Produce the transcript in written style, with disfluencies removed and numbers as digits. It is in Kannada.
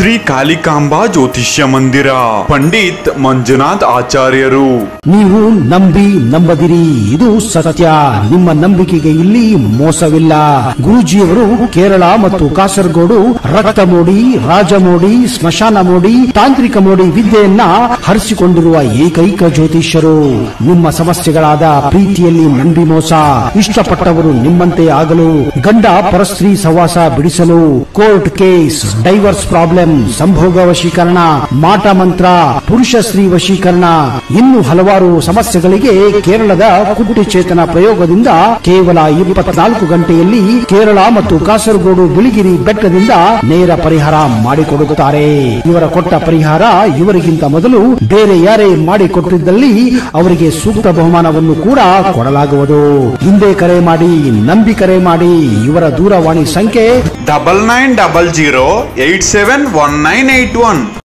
ಶ್ರೀ ಕಾಲಿಕಾಂಬಾ ಜ್ಯೋತಿಷ್ಯ ಮಂದಿರ ಪಂಡಿತ್ ಮಂಜುನಾಥ್ ಆಚಾರ್ಯರು. ನೀವು ನಂಬಿ ನಂಬದಿರಿ, ಇದು ಸತ್ಯ. ನಿಮ್ಮ ನಂಬಿಕೆಗೆ ಇಲ್ಲಿ ಮೋಸವಿಲ್ಲ. ಗುರೂಜಿಯವರು ಕೇರಳ ಮತ್ತು ಕಾಸರಗೋಡು ರಕ್ತಮೋಡಿ, ರಾಜಮೋಡಿ, ಸ್ಮಶಾನ ಮೋಡಿ, ತಾಂತ್ರಿಕ ಮೋಡಿ ವಿದ್ಯೆಯನ್ನ ಹರಿಸಿಕೊಂಡಿರುವ ಏಕೈಕ ಜ್ಯೋತಿಷ್ಯರು. ನಿಮ್ಮ ಸಮಸ್ಯೆಗಳಾದ ಪ್ರೀತಿಯಲ್ಲಿ ನಂಬಿ ಮೋಸ, ಇಷ್ಟಪಟ್ಟವರು ನಿಮ್ಮಂತೆ ಆಗಲು, ಗಂಡ ಪರಸ್ತ್ರೀ ಸಹವಾಸ ಬಿಡಿಸಲು, ಕೋರ್ಟ್ ಕೇಸ್, ಡೈವರ್ಸ್ ಪ್ರಾಬ್ಲಮ್, ಸಂಭೋಗ ವಶೀಕರಣ, ಮಾಟ ಮಂತ್ರ, ಪುರುಷ ಸ್ತ್ರೀ ವಶೀಕರಣ, ಇನ್ನು ಹಲವಾರು ಸಮಸ್ಯೆಗಳಿಗೆ ಕೇರಳದ ಕುಟ್ಟಿ ಚೇತನ ಪ್ರಯೋಗದಿಂದ ಕೇವಲ 24 ಗಂಟೆಯಲ್ಲಿ ಕೇರಳ ಮತ್ತು ಕಾಸರಗೋಡು ಬಿಳಿಗಿರಿ ಬೆಟ್ಟದಿಂದ ನೇರ ಪರಿಹಾರ ಮಾಡಿಕೊಡುತ್ತಾರೆ. ಇವರ ಕೊಟ್ಟ ಪರಿಹಾರ ಇವರಿಗಿಂತ ಮೊದಲು ಬೇರೆ ಯಾರೇ ಮಾಡಿಕೊಟ್ಟಿದ್ದಲ್ಲಿ ಅವರಿಗೆ ಸೂಕ್ತ ಬಹುಮಾನವನ್ನು ಕೂಡ ಕೊಡಲಾಗುವುದು. ಹಿಂದೆ ಕರೆ ಮಾಡಿ, ನಂಬಿ ಕರೆ ಮಾಡಿ. ಇವರ ದೂರವಾಣಿ ಸಂಖ್ಯೆ 9900871981.